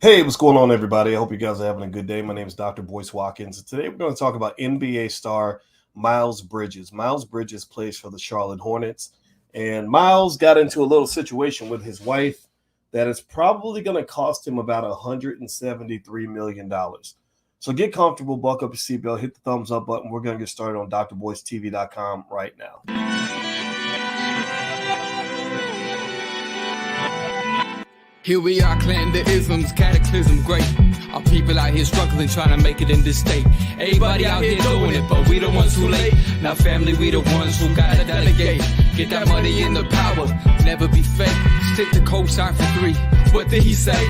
Hey, what's going on, everybody? I hope you guys are having a good day. My name is Dr. Boyce Watkins, and today we're going to talk about NBA star Miles Bridges. Miles Bridges plays for the Charlotte Hornets, and Miles got into a little situation with his wife that is probably going to cost him about $173 million. So get comfortable, buckle up your seatbelt, hit the thumbs up button. We're going to get started on drboycetv.com right now. Here we are, clan the isms, cataclysm, great. Our people out here struggling, trying to make it in this state. Everybody out here doing it, but we the ones who late. Now family, we the ones who gotta delegate. Get that money in the power, never be fake. Stick to cosign for 3. What did he say?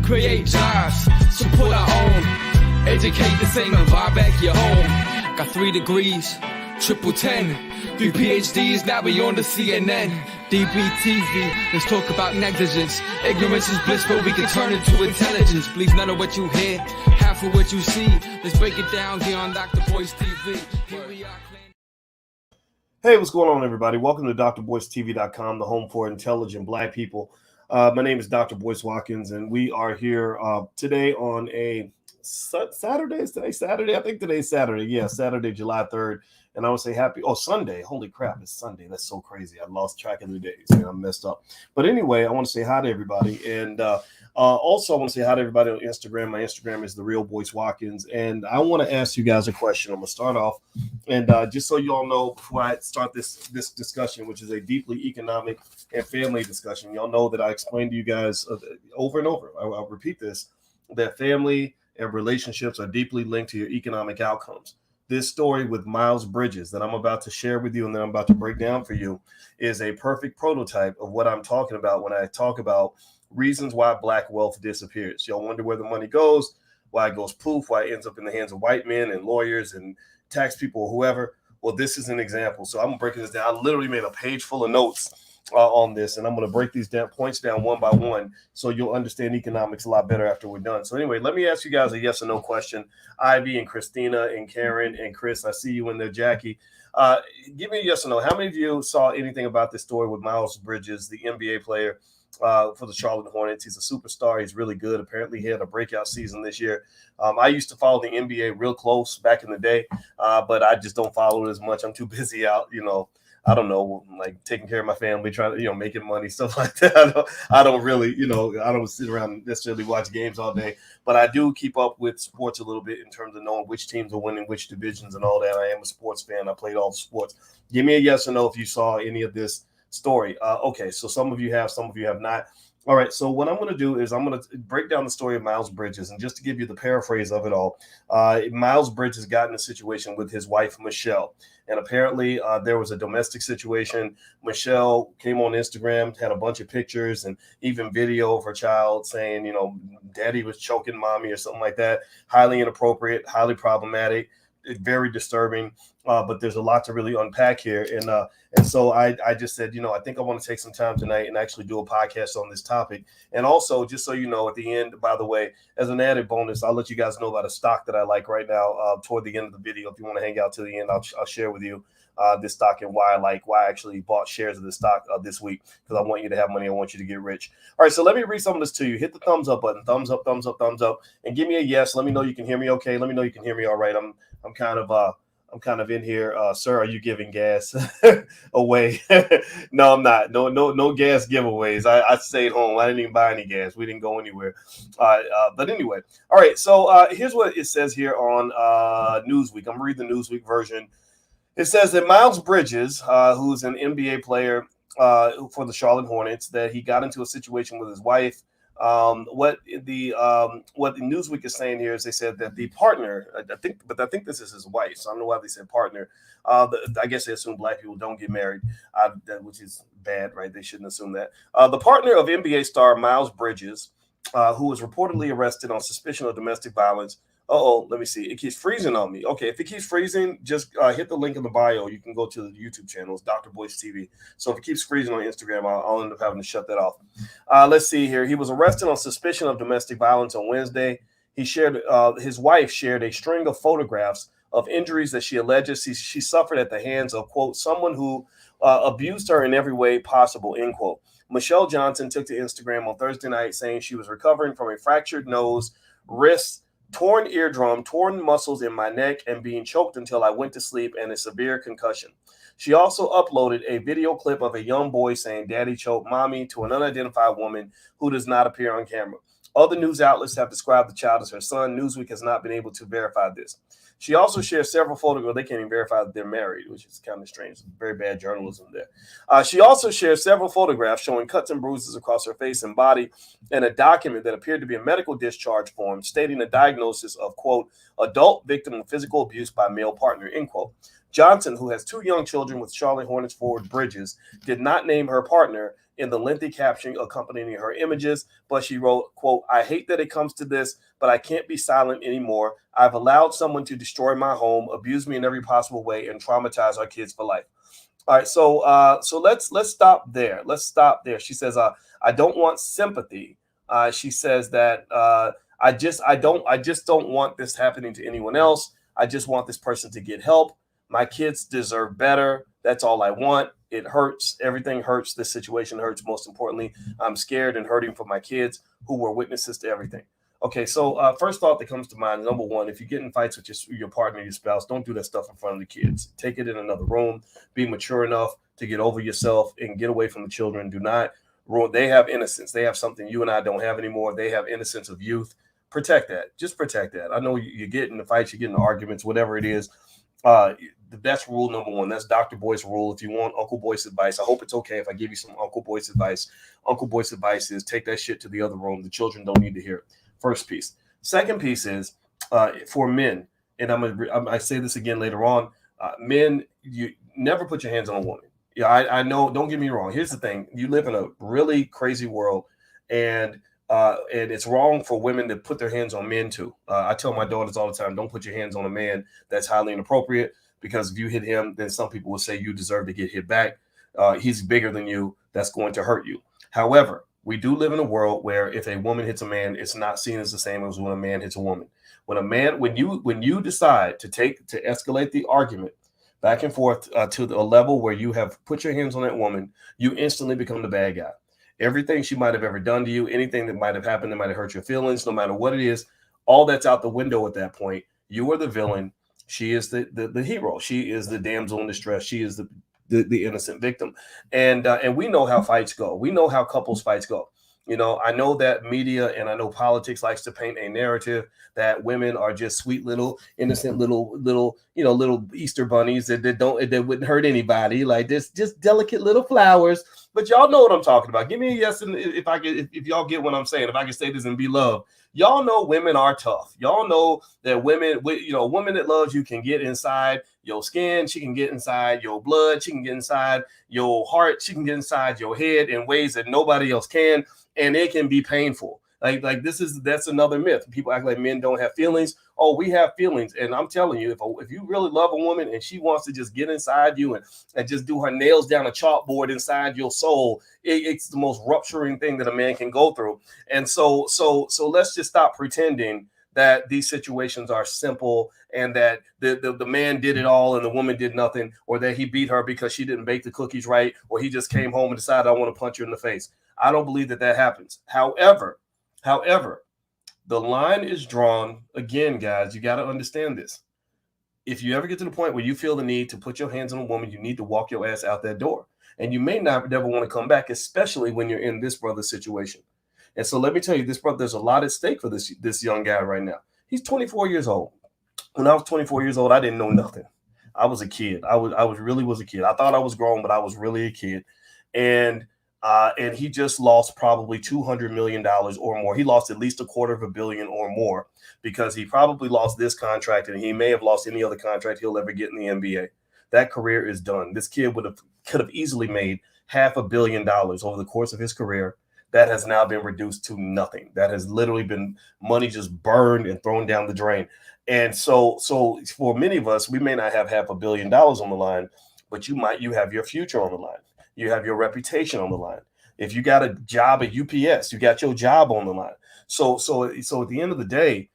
Create jobs, support our own. Educate the same and buy back your home. Got 3 degrees, triple 10. 3 PhDs, now we on the CNN. DBTV, let's talk about negligence. Ignorance is bliss, but we can turn it to intelligence. Believe none of what you hear, half of what you see. Let's break it down here on Dr. Boyce TV. Here we are. Hey, what's going on, everybody? Welcome to drboycetv.com, the home for intelligent Black people. My name is Dr. Boyce Watkins, and we are here today on a Saturday. Is today Saturday? I think today's Saturday. Yeah, Saturday, July 3rd. And I would say Sunday. Holy crap, it's Sunday. That's so crazy. I lost track of the days. Man, I'm messed up. But anyway, I want to say hi to everybody. And also I want to say hi to everybody on Instagram. My Instagram is The Real Boyce Watkins. And I want to ask you guys a question. I'm going to start off. And just so you all know, before I start this discussion, which is a deeply economic and family discussion, y'all know that I explained to you guys over and over. I'll repeat this, that family and relationships are deeply linked to your economic outcomes. This story with Miles Bridges that I'm about to share with you and then I'm about to break down for you is a perfect prototype of what I'm talking about when I talk about reasons why Black wealth disappears. Y'all wonder where the money goes, why it goes poof, why it ends up in the hands of white men and lawyers and tax people or whoever. Well, this is an example. So I'm breaking this down. I literally made a page full of notes on this, and I'm going to break these points down one by one so you'll understand economics a lot better after we're done. So anyway, let me ask you guys a yes or no question. Ivy and Christina and Karen and Chris, I see you in there. Jackie, give me a yes or no. How many of you saw anything about this story with Miles Bridges, the NBA player for the Charlotte Hornets? He's a superstar. He's really good. Apparently he had a breakout season this year. I used to follow the NBA real close back in the day, but I just don't follow it as much. I'm too busy out, I don't know, like taking care of my family, trying to, making money, stuff like that. I don't really, I don't sit around and necessarily watch games all day, but I do keep up with sports a little bit in terms of knowing which teams are winning, which divisions and all that. I am a sports fan. I played all the sports. Give me a yes or no if you saw any of this story. Okay, so some of you have, some of you have not. All right, so what I'm going to do is I'm going to break down the story of Miles Bridges. And just to give you the paraphrase of it all, Miles Bridges got in a situation with his wife, Michelle. And apparently there was a domestic situation. Michelle came on Instagram, had a bunch of pictures and even video of her child saying, daddy was choking mommy or something like that. Highly inappropriate, highly problematic, very disturbing. But there's a lot to really unpack here. And so I just said, I think I want to take some time tonight and actually do a podcast on this topic. And also, just so you know, at the end, by the way, as an added bonus, I'll let you guys know about a stock that I like right now toward the end of the video. If you want to hang out to the end, I'll share with you this stock and why I actually bought shares of this stock this week, because I want you to have money. I want you to get rich. All right, so let me read some of this to you. Hit the thumbs up button, thumbs up, thumbs up, thumbs up, and give me a yes. Let me know you can hear me okay. Let me know you can hear me all right. I'm kind of in here. Sir, are you giving gas away? No, I'm not. No gas giveaways. I stayed home. I didn't even buy any gas. We didn't go anywhere. But anyway, all right. So here's what it says here on Newsweek. I'm reading the Newsweek version. It says that Miles Bridges, who's an NBA player for the Charlotte Hornets, that he got into a situation with his wife. What the Newsweek is saying here is they said that the partner, I think this is his wife, so I don't know why they said partner. I guess they assume Black people don't get married, which is bad, right? They shouldn't assume that. The partner of NBA star Miles Bridges, who was reportedly arrested on suspicion of domestic violence. Let me see. It keeps freezing on me. Okay, if it keeps freezing, just hit the link in the bio. You can go to the YouTube channel. It's Dr. Boyce TV. So if it keeps freezing on Instagram, I'll end up having to shut that off. Let's see here. He was arrested on suspicion of domestic violence on Wednesday. His wife shared a string of photographs of injuries that she alleges she suffered at the hands of, quote, someone who abused her in every way possible, end quote. Michelle Johnson took to Instagram on Thursday night saying she was recovering from a fractured nose, wrist, torn eardrum, torn muscles in my neck, and being choked until I went to sleep, and a severe concussion. She also uploaded a video clip of a young boy saying daddy choked mommy to an unidentified woman who does not appear on camera. Other news outlets have described the child as her son. Newsweek has not been able to verify this. She also shares several photographs. They can't even verify that they're married, which is kind of strange. Very bad journalism there. She also shares several photographs showing cuts and bruises across her face and body, and a document that appeared to be a medical discharge form stating a diagnosis of, quote, adult victim of physical abuse by male partner, end quote. Johnson, who has 2 young children with Charlotte Hornets forward Bridges, did not name her partner in the lengthy caption accompanying her images, but she wrote, quote, I hate that it comes to this, but I can't be silent anymore. I've allowed someone to destroy my home, abuse me in every possible way, and traumatize our kids for life. All right, so let's stop there. Let's stop there. She says, I don't want sympathy. She says that I just don't want this happening to anyone else. I just want this person to get help. My kids deserve better. That's all I want. It hurts. Everything hurts. This situation hurts. Most importantly, I'm scared and hurting for my kids who were witnesses to everything. Okay, so first thought that comes to mind, number one, if you get in fights with your partner, your spouse, don't do that stuff in front of the kids. Take it in another room. Be mature enough to get over yourself and get away from the children. Do not ruin. They have innocence. They have something you and I don't have anymore. They have innocence of youth. Protect that. Just protect that. I know you get in the fights, you get in the arguments, whatever it is. That's rule number one. That's Dr. Boyce rule. If you want Uncle Boyce advice, I hope it's okay if I give you some Uncle Boyce advice. Uncle Boyce advice is take that shit to the other room. The children don't need to hear it. First piece. Second piece is for men, and I say this again later on. Men, you never put your hands on a woman. Yeah, I know. Don't get me wrong. Here's the thing: you live in a really crazy world, and it's wrong for women to put their hands on men too. I tell my daughters all the time, don't put your hands on a man. That's highly inappropriate, because if you hit him, then some people will say you deserve to get hit back. He's bigger than you. That's going to hurt you. However, we do live in a world where if a woman hits a man, it's not seen as the same as when a man hits a woman. When you decide to escalate the argument back and forth to a level where you have put your hands on that woman, you instantly become the bad guy. Everything she might have ever done to you, anything that might have happened that might have hurt your feelings, no matter what it is, all that's out the window at that point. You are the villain. She is the hero. She is the damsel in distress. She is the innocent victim. And we know how fights go. We know how couples fights go. You know, I know that media and I know politics likes to paint a narrative that women are just sweet little innocent little Easter bunnies that wouldn't hurt anybody, like this, just delicate little flowers. But y'all know what I'm talking about. Give me a yes, and if y'all get what I'm saying, if I can say this and be loved. Y'all know women are tough. Y'all know that women, a woman that loves you can get inside your skin. She can get inside your blood. She can get inside your heart. She can get inside your head in ways that nobody else can. And it can be painful. Like that's another myth. People act like men don't have feelings. Oh, we have feelings. And I'm telling you, if you really love a woman and she wants to just get inside you and just do her nails down a chalkboard inside your soul, it's the most rupturing thing that a man can go through. And so let's just stop pretending that these situations are simple and that the man did it all and the woman did nothing, or that he beat her because she didn't bake the cookies right, or he just came home and decided I want to punch her in the face. I don't believe that happens. However, the line is drawn. Again, guys, you got to understand this. If you ever get to the point where you feel the need to put your hands on a woman, you need to walk your ass out that door. And you may never want to come back, especially when you're in this brother's situation. And so let me tell you, this brother, there's a lot at stake for this young guy right now. He's 24 years old. When I was 24 years old, I didn't know nothing. I was a kid. I really was a kid. I thought I was grown, but I was really a kid. And he just lost probably $200 million or more. He lost at least $250 million or more, because he probably lost this contract, and he may have lost any other contract he'll ever get in the NBA. That career is done. This kid could have easily made $500 million over the course of his career. That has now been reduced to nothing. That has literally been money just burned and thrown down the drain. And so for many of us, we may not have $500 million on the line, but you have your future on the line. You have your reputation on the line. If you got a job at UPS, you got your job on the line. So at the end of the day,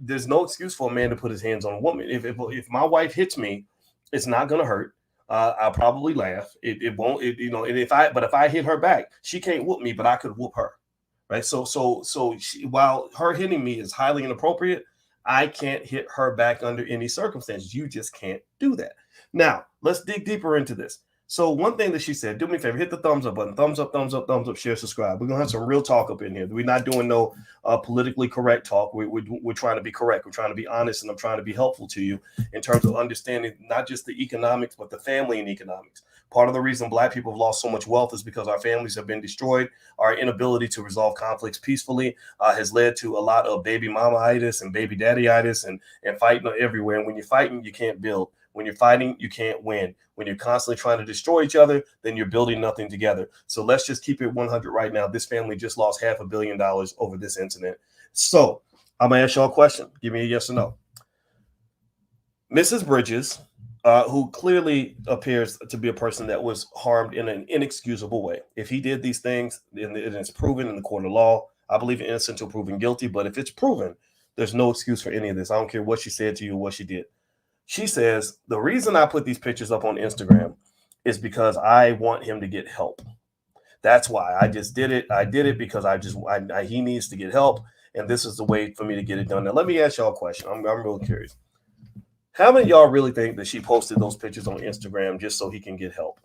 there's no excuse for a man to put his hands on a woman. If my wife hits me, it's not going to hurt. I'll probably laugh. It won't, and if I hit her back, she can't whoop me, but I could whoop her. Right. So while her hitting me is highly inappropriate, I can't hit her back under any circumstances. You just can't do that. Now, let's dig deeper into this. So one thing that she said, do me a favor, hit the thumbs up button, thumbs up, thumbs up, thumbs up, share, subscribe. We're going to have some real talk up in here. We're not doing no politically correct talk. We're trying to be correct. We're trying to be honest, and I'm trying to be helpful to you in terms of understanding not just the economics, but the family and economics. Part of the reason Black people have lost so much wealth is because our families have been destroyed. Our inability to resolve conflicts peacefully has led to a lot of baby mama-itis and baby daddy-itis and fighting everywhere. And when you're fighting, you can't build. When you're fighting, you can't win. When you're constantly trying to destroy each other, then you're building nothing together. So let's just keep it 100 right now. This family just lost $500 million over this incident. So I'm going to ask y'all a question. Give me a yes or no. Mrs. Bridges, who clearly appears to be a person that was harmed in an inexcusable way. If he did these things, and it's proven in the court of law, I believe in innocent until proven guilty. But if it's proven, there's no excuse for any of this. I don't care what she said to you, what she did. She says, the reason I put these pictures up on Instagram is because I want him to get help. That's why I just did it. I did it because he needs to get help. And this is the way for me to get it done. Now, let me ask y'all a question. I'm really curious. How many of y'all really think that she posted those pictures on Instagram just so he can get help?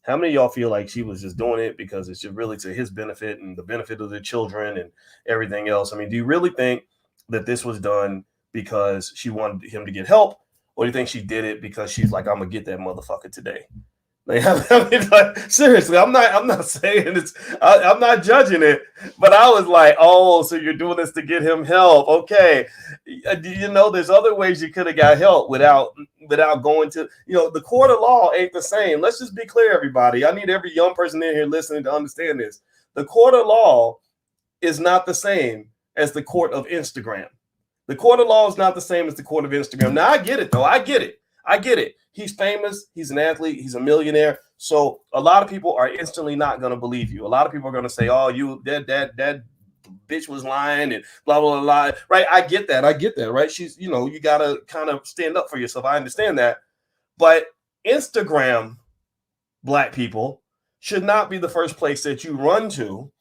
How many of y'all feel like she was just doing it because it's just really to his benefit and the benefit of the children and everything else? I mean, do you really think that this was done because she wanted him to get help? Or do you think she did it because she's like, I'm gonna get that motherfucker today? Like, I mean, like, seriously, I'm not saying it's, I'm not judging it, but I was like, oh, so you're doing this to get him help? Okay, there's other ways you could have got help without going to, the court of law ain't the same. Let's just be clear, everybody. I need every young person in here listening to understand this. The court of law is not the same as the court of Instagram. The court of law is not the same as the court of Instagram. Now, I get it, though. I get it. He's famous. He's an athlete. He's a millionaire. So a lot of people are instantly not going to believe you. A lot of people are going to say, oh, that bitch was lying and blah, blah, blah. Right? I get that. Right? She's, you got to kind of stand up for yourself. I understand that. But Instagram, Black people, should not be the first place that you run to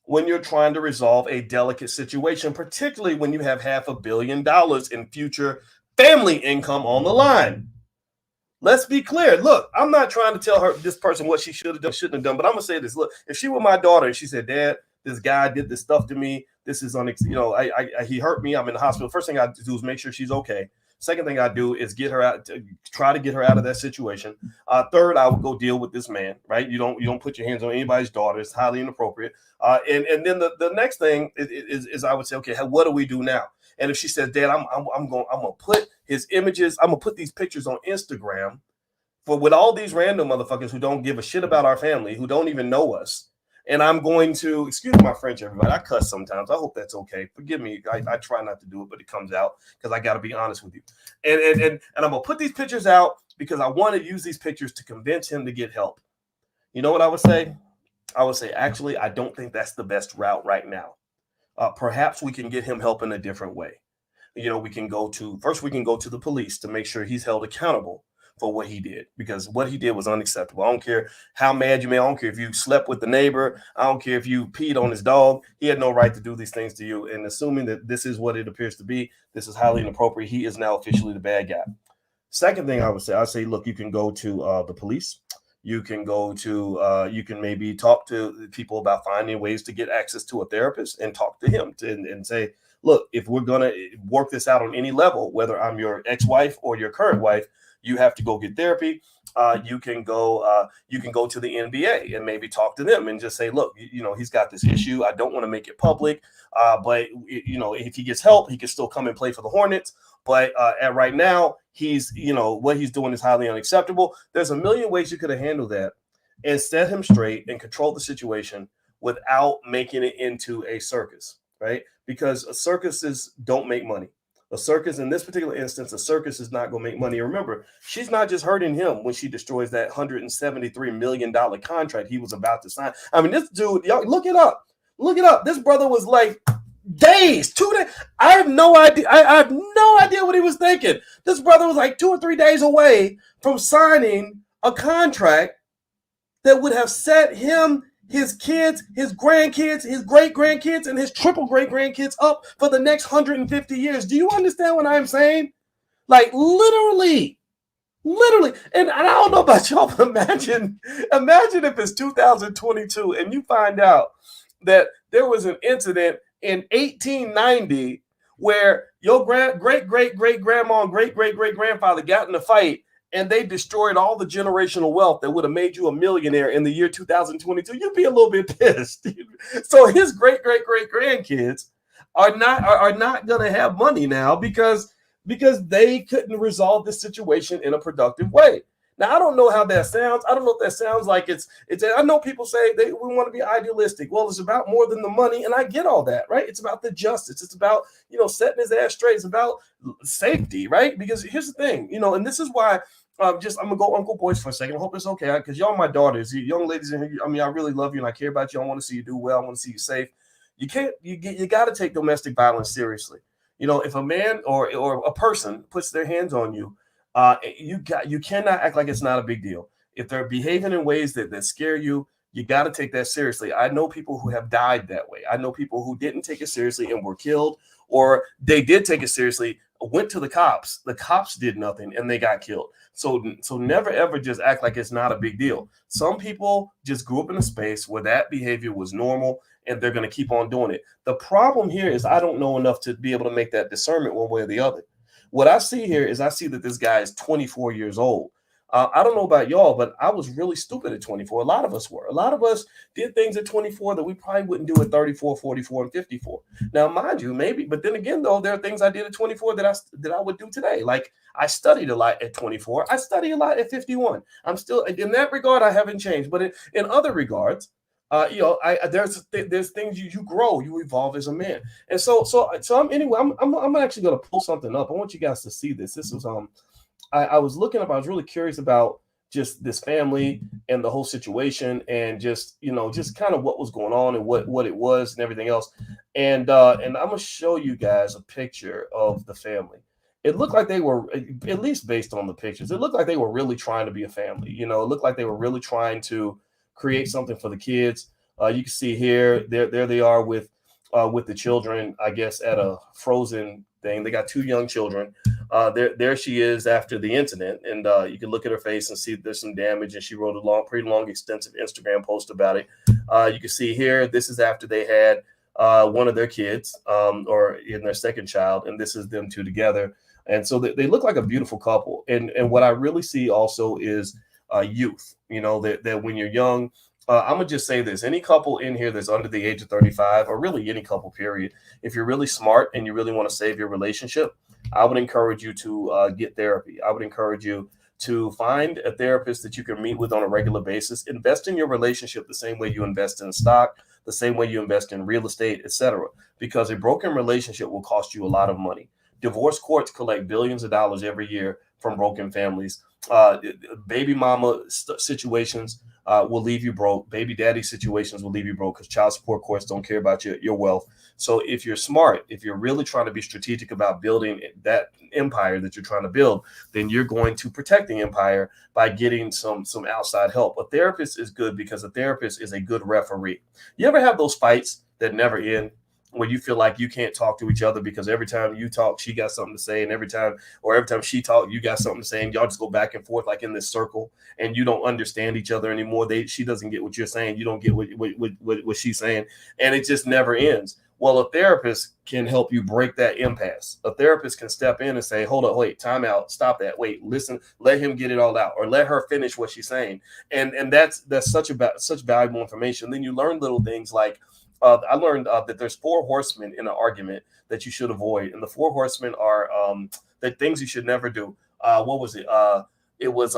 when you're trying to resolve a delicate situation, particularly when you have $500 million in future family income on the line. Let's be clear. Look, I'm not trying to tell this person what she should have done, shouldn't have done, but I'm going to say this. Look, if she were my daughter and she said, Dad, this guy did this stuff to me. This is, he hurt me. I'm in the hospital. First thing I do is make sure she's okay. Second thing I do is try to get her out of that situation. Third, I would go deal with this man, right? You don't put your hands on anybody's daughter. It's highly inappropriate. And then the next thing is I would say, okay, what do we do now? And if she says, Dad, I'm gonna put his images, I'm gonna put these pictures on Instagram with all these random motherfuckers who don't give a shit about our family, who don't even know us. And I'm going to, excuse my French, everybody. I cuss sometimes. I hope that's okay. Forgive me. I try not to do it, but it comes out because I got to be honest with you. And I'm going to put these pictures out because I want to use these pictures to convince him to get help. You know what I would say? I would say, actually, I don't think that's the best route right now. Perhaps we can get him help in a different way. We can go to the police to make sure he's held accountable for what he did, because what he did was unacceptable. I don't care how mad you may. I don't care if you slept with the neighbor. I don't care if you peed on his dog. He had no right to do these things to you. And assuming that this is what it appears to be, this is highly inappropriate. He is now officially the bad guy. Second thing I'd say, look, you can go to the police. You can go to, you can maybe talk to people about finding ways to get access to a therapist and talk to him and say, look, if we're going to work this out on any level, whether I'm your ex-wife or your current wife, you have to go get therapy. You can go to the NBA and maybe talk to them and just say, look, he's got this issue. I don't want to make it public, but if he gets help, he can still come and play for the Hornets. But right now, what he's doing is highly unacceptable. There's a million ways you could have handled that and set him straight and control the situation without making it into a circus, right? Because circuses don't make money. A circus, in this particular instance, a circus is not going to make money. Remember, she's not just hurting him when she destroys that $173 million contract he was about to sign. I mean, this dude, y'all look it up. Look it up. This brother was like 2 days. I have no idea. I have no idea what he was thinking. This brother was like 2 or 3 days away from signing a contract that would have set him, his kids, his grandkids, his great-grandkids, and his triple great-grandkids up for the next 150 years. Do you understand what I'm saying? Like literally. And I don't know about y'all, but imagine if it's 2022 and you find out that there was an incident in 1890 where your great-great-great-grandma and great-great-great-grandfather got in a fight and they destroyed all the generational wealth that would have made you a millionaire in the year 2022. You'd be a little bit pissed. So his great-great-great-grandkids are not going to have money now because they couldn't resolve this situation in a productive way. Now, I don't know how that sounds. I don't know if that sounds like it's. I know people say we want to be idealistic. Well, it's about more than the money, and I get all that, right? It's about the justice. It's about, setting his ass straight. It's about safety, right? Because here's the thing, and this is why I'm going to go Uncle Boys for a second. I hope it's okay, because y'all my daughters, you young ladies in here. I mean, I really love you, and I care about you. I want to see you do well. I want to see you safe. You got to take domestic violence seriously. If a man or a person puts their hands on you, you cannot act like it's not a big deal. If they're behaving in ways that scare you, you got to take that seriously. I know people who have died that way. I know people who didn't take it seriously and were killed, or they did take it seriously, went to the cops. The cops did nothing and they got killed. So never ever just act like it's not a big deal. Some people just grew up in a space where that behavior was normal and they're going to keep on doing it. The problem here is I don't know enough to be able to make that discernment one way or the other. What I see here is I see that this guy is 24 years old. I don't know about y'all, but I was really stupid at 24. A lot of us were. A lot of us did things at 24 that we probably wouldn't do at 34, 44, and 54. Now, mind you, maybe, but then again, though, there are things I did at 24 that I would do today. Like I studied a lot at 24. I study a lot at 51. I'm still, in that regard, I haven't changed. But in other regards, there's things you grow, you evolve as a man. And so I'm actually going to pull something up. I want you guys to see this. This was I was looking up. I was really curious about just this family and the whole situation, and just kind of what was going on and what it was and everything else. And I'm gonna show you guys a picture of the family. It looked like they were, at least based on the pictures, it looked like they were really trying to be a family. It looked like they were really trying to create something for the kids. You can see here, there they are with the children, I guess, at a Frozen thing. They got two young children. There she is after the incident, and you can look at her face and see there's some damage, and she wrote a pretty long, extensive Instagram post about it. You can see here, this is after they had one of their kids, or in their second child, and this is them two together. And so they look like a beautiful couple. And what I really see also is youth, that when you're young, I'm going to just say this. Any couple in here that's under the age of 35, or really any couple, period, if you're really smart and you really want to save your relationship, I would encourage you to get therapy. I would encourage you to find a therapist that you can meet with on a regular basis. Invest in your relationship the same way you invest in stock, the same way you invest in real estate, etc. Because a broken relationship will cost you a lot of money. Divorce courts collect billions of dollars every year from broken families. Baby mama situations will leave you broke. Baby daddy situations will leave you broke because child support courts don't care about your wealth. So if you're smart, if you're really trying to be strategic about building that empire that you're trying to build, then you're going to protect the empire by getting some outside help. A therapist is good because a therapist is a good referee. You ever have those fights that never end, where you feel like you can't talk to each other because every time you talk, she got something to say, and every time she talk, you got something to say, and y'all just go back and forth like in this circle, and you don't understand each other anymore. She doesn't get what you're saying, you don't get what she's saying, and it just never ends. Well, a therapist can help you break that impasse. A therapist can step in and say, hold up, wait, time out, stop that, wait, listen, let him get it all out, or let her finish what she's saying. And that's such valuable information. Then you learn little things like, I learned that there's 4 horsemen in an argument that you should avoid. And the 4 horsemen are the things you should never do. What was it? It was,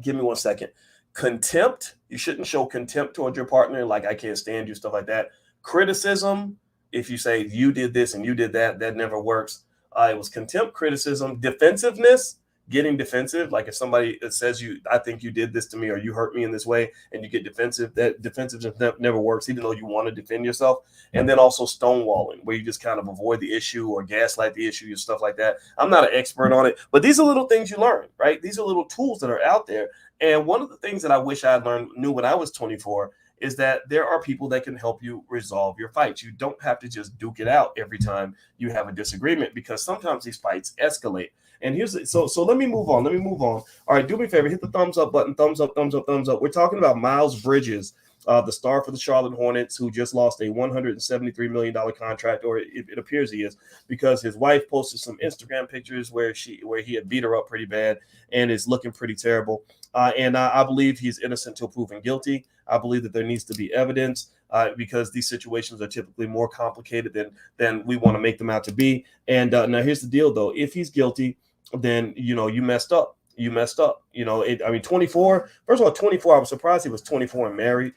give me one second. Contempt. You shouldn't show contempt towards your partner, like I can't stand you, stuff like that. Criticism. If you say you did this and you did that, that never works. It was contempt, criticism, defensiveness, getting defensive, like if somebody says I think you did this to me or you hurt me in this way, and you get defensive, that defensive never works, even though you want to defend yourself. And then also stonewalling, where you just kind of avoid the issue or gaslight the issue and stuff like that. I'm not an expert on it, but these are little things you learn, right? These are little tools that are out there. And one of the things that I wish I knew when I was 24 is that there are people that can help you resolve your fights. You don't have to just duke it out every time you have a disagreement, because sometimes these fights escalate. And so let me move on. All right, do me a favor, hit the thumbs up button. Thumbs up. We're talking about Miles Bridges, the star for the Charlotte Hornets, who just lost a $173 million contract, or it appears he is, because his wife posted some Instagram pictures where he had beat her up pretty bad and is looking pretty terrible. And I believe he's innocent till proven guilty. I believe that there needs to be evidence, because these situations are typically more complicated than we want to make them out to be. And now here's the deal, though. If he's guilty, then, you messed up. 24. First of all, 24, I was surprised he was 24 and married.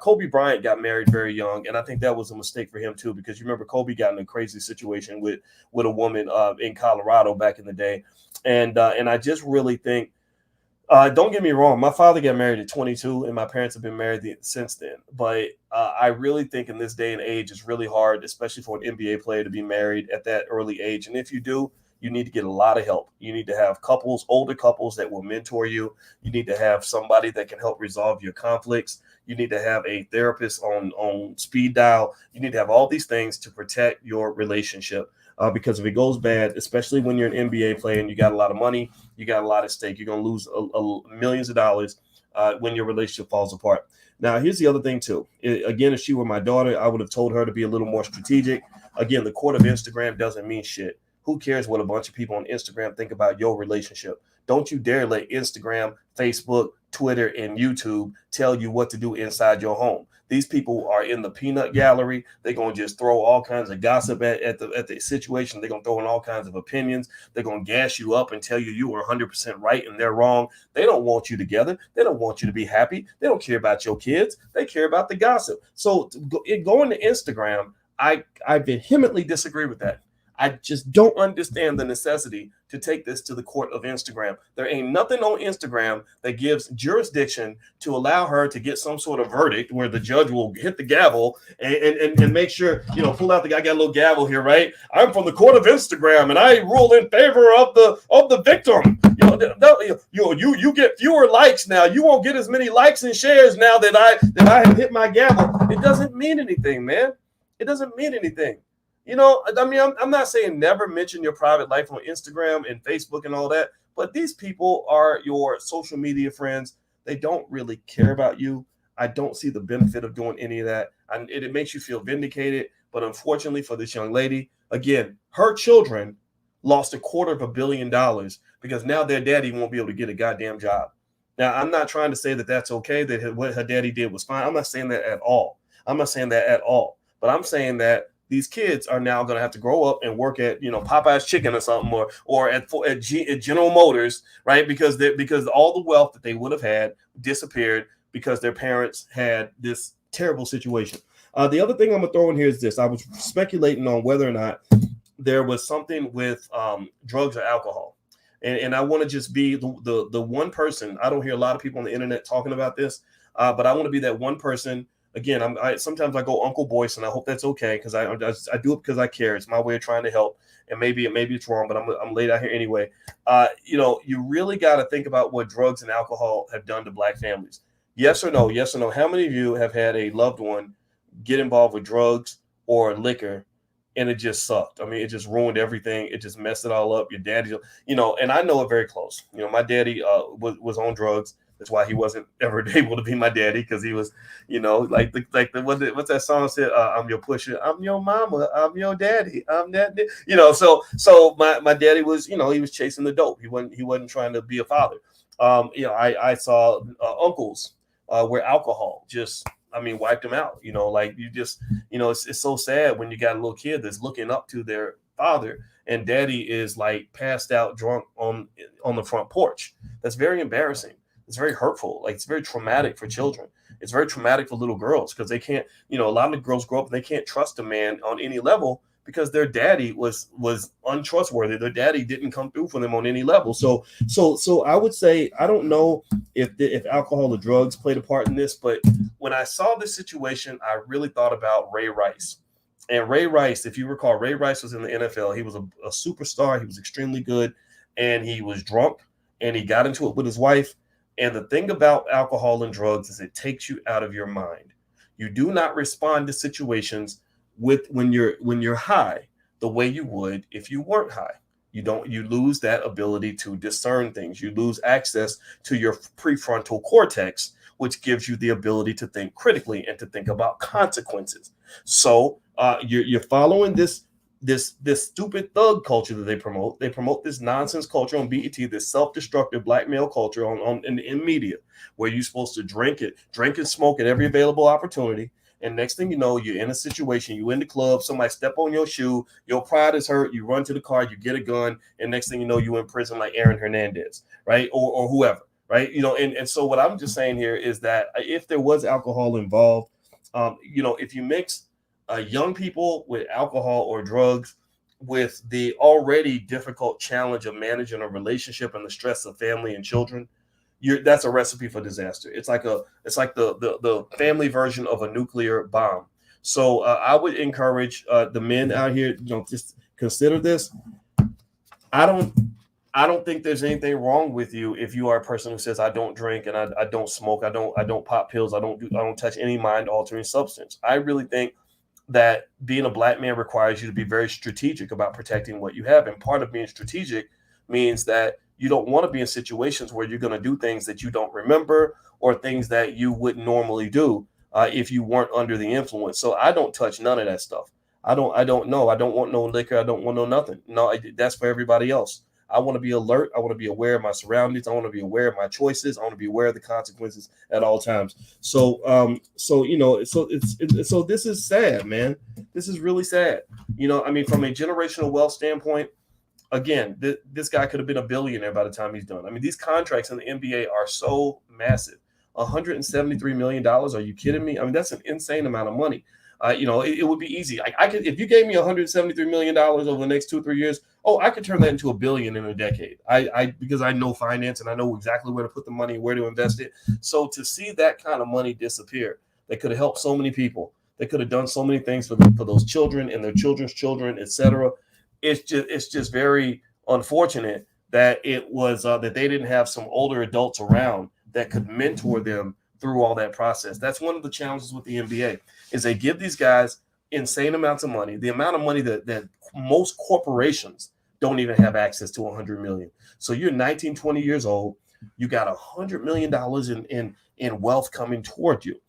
Kobe Bryant got married very young, and I think that was a mistake for him too, because you remember Kobe got in a crazy situation with a woman in Colorado back in the day. And I just really think, don't get me wrong, my father got married at 22, and my parents have been married since then. But I really think in this day and age, it's really hard, especially for an NBA player, to be married at that early age. And if you do, you need to get a lot of help. You need to have older couples that will mentor you. You need to have somebody that can help resolve your conflicts. You need to have a therapist on speed dial. You need to have all these things to protect your relationship. Because if it goes bad, especially when you're an NBA player and you got a lot of money, you got a lot at stake, you're going to lose millions of dollars when your relationship falls apart. Now, here's the other thing, too. Again, if she were my daughter, I would have told her to be a little more strategic. Again, the court of Instagram doesn't mean shit. Who cares what a bunch of people on Instagram think about your relationship? Don't you dare let Instagram, Facebook, Twitter, and YouTube tell you what to do inside your home. These people are in the peanut gallery. They're going to just throw all kinds of gossip at the situation. They're going to throw in all kinds of opinions. They're going to gas you up and tell you are 100% right and they're wrong. They don't want you together. They don't want you to be happy. They don't care about your kids. They care about the gossip. So going to Instagram, I vehemently disagree with that. I just don't understand the necessity to take this to the court of Instagram. There ain't nothing on Instagram that gives jurisdiction to allow her to get some sort of verdict where the judge will hit the gavel and make sure, pull out I got a little gavel here, right? I'm from the court of Instagram and I rule in favor of the victim. You get fewer likes now. You won't get as many likes and shares now that I have hit my gavel. It doesn't mean anything, man. It doesn't mean anything. I'm not saying never mention your private life on Instagram and Facebook and all that, but these people are your social media friends. They don't really care about you. I don't see the benefit of doing any of that. And it makes you feel vindicated. But unfortunately for this young lady, again, her children lost $250 million because now their daddy won't be able to get a goddamn job. Now, I'm not trying to say that that's okay, that what her daddy did was fine. I'm not saying that at all. But I'm saying that these kids are now going to have to grow up and work at, Popeye's Chicken or something, or at General Motors, right? Because all the wealth that they would have had disappeared because their parents had this terrible situation. The other thing I'm going to throw in here is this. I was speculating on whether or not there was something with drugs or alcohol. And I want to just be the one person. I don't hear a lot of people on the internet talking about this, but I want to be that one person. Again, sometimes I go Uncle Boyce, and I hope that's okay because I do it because I care. It's my way of trying to help, and maybe it's wrong, but I'm laid out here anyway. You really got to think about what drugs and alcohol have done to Black families. Yes or no? Yes or no? How many of you have had a loved one get involved with drugs or liquor, and it just sucked? I mean, it just ruined everything. It just messed it all up. Your daddy, and I know it very close. My daddy was on drugs. That's why he wasn't ever able to be my daddy, because he was, what's that song said? I'm your pusher, I'm your mama, I'm your daddy, I'm that. So my daddy was, he was chasing the dope. He wasn't trying to be a father. I saw uncles where alcohol just, wiped them out. It's so sad when you got a little kid that's looking up to their father and daddy is like passed out drunk on the front porch. That's very embarrassing. It's very hurtful. Like, it's very traumatic for children. It's very traumatic for little girls because they can't, a lot of the girls grow up and they can't trust a man on any level because their daddy was untrustworthy. Their daddy didn't come through for them on any level. So I would say, I don't know if alcohol or drugs played a part in this, but when I saw this situation, I really thought about Ray Rice. And Ray Rice, if you recall, Ray Rice was in the NFL. He was a superstar. He was extremely good, and he was drunk, and he got into it with his wife. And the thing about alcohol and drugs is it takes you out of your mind. You do not respond to situations when you're high the way you would if you weren't high. You lose that ability to discern things. You lose access to your prefrontal cortex, which gives you the ability to think critically and to think about consequences. So you're following this stupid thug culture that they promote. They promote this nonsense culture on BET, this self-destructive black male culture in media, where you're supposed to drink and smoke at every available opportunity. And next thing you know, you're in a situation, you in the club, somebody step on your shoe, your pride is hurt, you run to the car, you get a gun, and next thing you know, you in prison like Aaron Hernandez, right? Or whoever, right? And so what I'm just saying here is that if there was alcohol involved, if you mix young people with alcohol or drugs with the already difficult challenge of managing a relationship and the stress of family and children, that's a recipe for disaster. It's like the family version of a nuclear bomb. So I would encourage the men out here, just consider this. I don't think there's anything wrong with you if you are a person who says, I don't drink and I don't smoke, I don't pop pills, I don't touch any mind altering substance. I really think that being a black man requires you to be very strategic about protecting what you have. And part of being strategic means that you don't want to be in situations where you're going to do things that you don't remember or things that you wouldn't normally do if you weren't under the influence. So I don't touch none of that stuff. I don't know. I don't want no liquor. I don't want no nothing. No, that's for everybody else. I want to be alert. I want to be aware of my surroundings. I want to be aware of my choices. I want to be aware of the consequences at all times. So this is sad, man. This is really sad. From a generational wealth standpoint, again, this guy could have been a billionaire by the time he's done. I mean, these contracts in the NBA are so massive. $173 million. Are you kidding me? I mean, that's an insane amount of money. It would be easy. I could, if you gave me $173 million over the next 2 or 3 years, I could turn that into $1 billion in a decade. Because I know finance and I know exactly where to put the money, where to invest it. So to see that kind of money disappear, that could have helped so many people. They could have done so many things for those children and their children's children, etc. It's just very unfortunate that it was that they didn't have some older adults around that could mentor them through all that process. That's one of the challenges with the NBA is they give these guys insane amounts of money, the amount of money that most corporations don't even have access to. 100 million. So you're 19, 20 years old, you got $100 million in wealth coming toward you.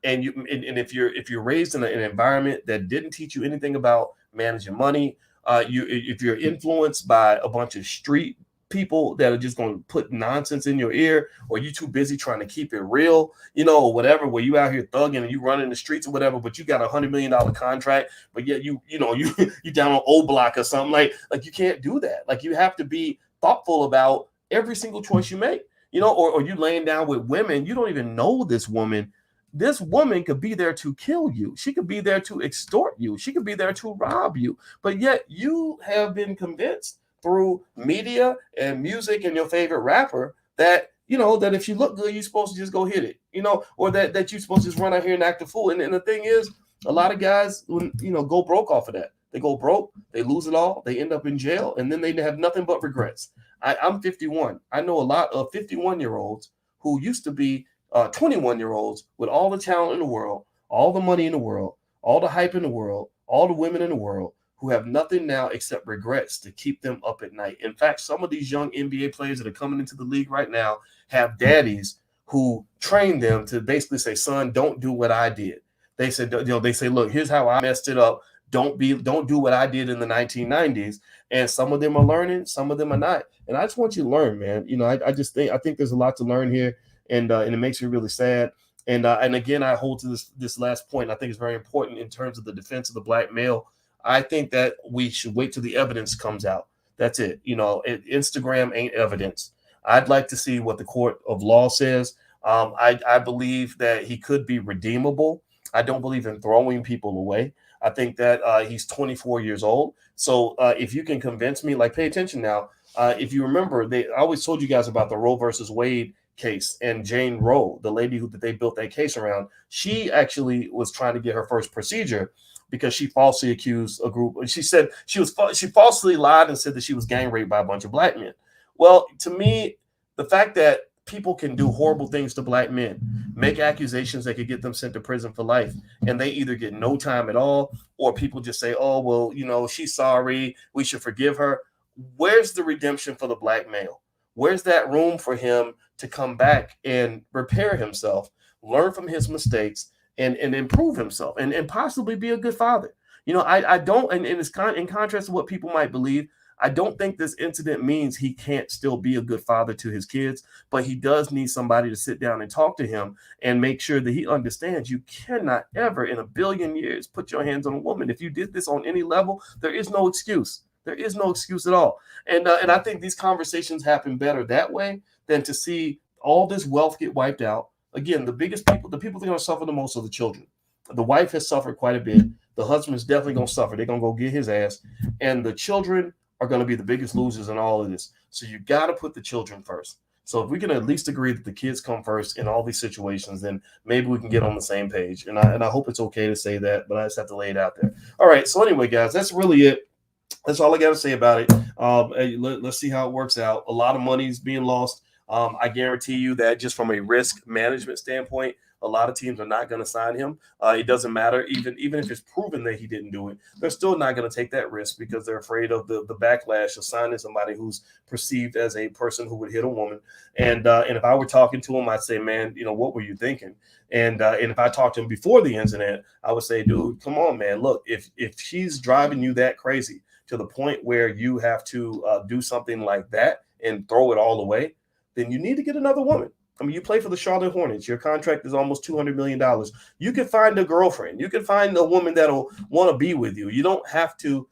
And if you're raised in an environment that didn't teach you anything about managing money, if you're influenced by a bunch of street people that are just going to put nonsense in your ear, or you too busy trying to keep it real, or whatever, where you out here thugging and you running the streets or whatever, but you got $100 million contract, but yet you down on O Block or something, like you can't do that. Like, you have to be thoughtful about every single choice you make, or you laying down with women, you don't even know this woman. This woman could be there to kill you. She could be there to extort you. She could be there to rob you. But yet you have been convinced through media and music and your favorite rapper that, that if you look good, you're supposed to just go hit it, or that you're supposed to just run out here and act a fool. And the thing is, a lot of guys, go broke off of that. They go broke, they lose it all, they end up in jail, and then they have nothing but regrets. I'm 51. I know a lot of 51-year-olds who used to be 21-year-olds with all the talent in the world, all the money in the world, all the hype in the world, all the women in the world, who have nothing now except regrets to keep them up at night. In fact, some of these young NBA players that are coming into the league right now have daddies who train them to basically say, son, don't do what I did. They said, look, here's how I messed it up. Don't do what I did in the 1990s. And some of them are learning, some of them are not. And I just want you to learn, man. I think there's a lot to learn here, and it makes me really sad. And again, I hold to this last point. I think it's very important in terms of the defense of the black male. I think that we should wait till the evidence comes out. That's it. Instagram ain't evidence. I'd like to see what the court of law says. I believe that he could be redeemable. I don't believe in throwing people away. I think that he's 24 years old. So if you can convince me, like, pay attention now. If you remember, I always told you guys about the Roe versus Wade case, and Jane Roe, the lady that they built that case around, she actually was trying to get her first procedure because she falsely accused a group. She said she falsely lied and said that she was gang raped by a bunch of black men. Well, to me, the fact that people can do horrible things to black men, make accusations that could get them sent to prison for life, and they either get no time at all, or people just say, oh, well, you know, she's sorry, we should forgive her. Where's the redemption for the black male? Where's that room for him to come back and repair himself, learn from his mistakes, and improve himself, and possibly be a good father? You know, I don't, and it's in contrast to what people might believe, I don't think this incident means he can't still be a good father to his kids, but he does need somebody to sit down and talk to him and make sure that he understands you cannot ever in a billion years put your hands on a woman. If you did this on any level, there is no excuse. There is no excuse at all. And I think these conversations happen better that way than to see all this wealth get wiped out. Again, the people that are going to suffer the most are the children. The wife has suffered quite a bit. The husband is definitely going to suffer. They're going to go get his ass. And the children are going to be the biggest losers in all of this. So you got to put the children first. So if we can at least agree that the kids come first in all these situations, then maybe we can get on the same page. And I hope it's okay to say that, but I just have to lay it out there. All right. So anyway, guys, that's really it. That's all I got to say about it. Let's see how it works out. A lot of money is being lost. I guarantee you that just from a risk management standpoint, a lot of teams are not going to sign him. It doesn't matter. Even if it's proven that he didn't do it, they're still not going to take that risk because they're afraid of the backlash of signing somebody who's perceived as a person who would hit a woman. And if I were talking to him, I'd say, man, you know, what were you thinking? And if I talked to him before the incident, I would say, dude, come on, man. Look, if she's driving you that crazy to the point where you have to do something like that and throw it all away, then you need to get another woman. I mean, you play for the Charlotte Hornets. Your contract is almost $200 million. You can find a girlfriend. You can find a woman that'll want to be with you. You don't have to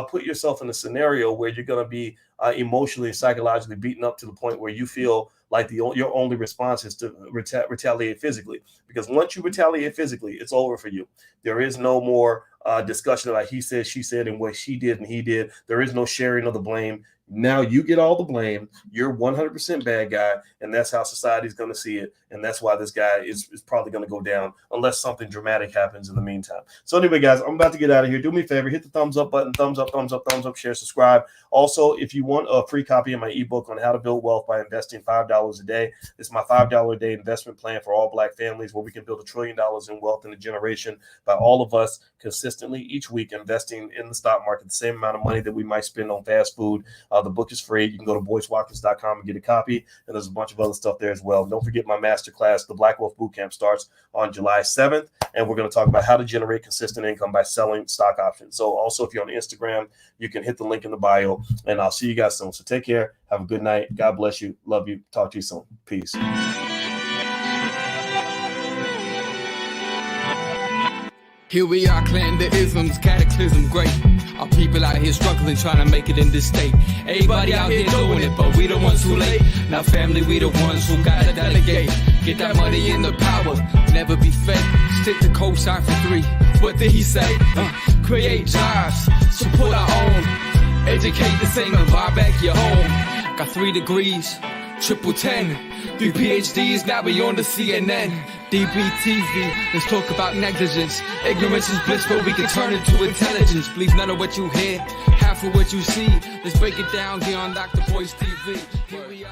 put yourself in a scenario where you're going to be emotionally and psychologically beaten up to the point where you feel like your only response is to retaliate physically. Because once you retaliate physically, it's over for you. There is no more discussion about he said, she said, and what she did and he did. There is no sharing of the blame. Now you get all the blame. You're 100% bad guy, and that's how society's going to see it. And that's why this guy is probably going to go down unless something dramatic happens in the meantime. So anyway, guys, I'm about to get out of here. Do me a favor, hit the thumbs up button, thumbs up, share, subscribe. Also, if you want a free copy of my ebook on how to build wealth by investing $5 a day, it's my $5 a day investment plan for all black families where we can build $1 trillion in wealth in a generation by all of us consistently each week investing in the stock market, the same amount of money that we might spend on fast food. The book is free. You can go to boycewatkins.com and get a copy. And there's a bunch of other stuff there as well. Don't forget my masterclass, the Black Wealth Bootcamp, starts on July 7th. And we're going to talk about how to generate consistent income by selling stock options. So also, if you're on Instagram, you can hit the link in the bio. And I'll see you guys soon. So take care. Have a good night. God bless you. Love you. Talk to you soon. Peace. Here we are, clearing the isms, cataclysm great. Our people out here struggling, trying to make it in this state. Everybody out here doing it, but we the ones who late. Now family, we the ones who gotta delegate. Get that money in the power, never be fake. Stick to cosign for 3. What did he say? Create jobs, support our own. Educate the same and buy back your home. Got 3 degrees, triple 10. 3 PhDs, now we on the CNN. DBTV, let's talk about negligence. Ignorance is bliss, but we can turn it to intelligence. Believe none of what you hear, half of what you see. Let's break it down here on Dr. Boyce TV. Here we are.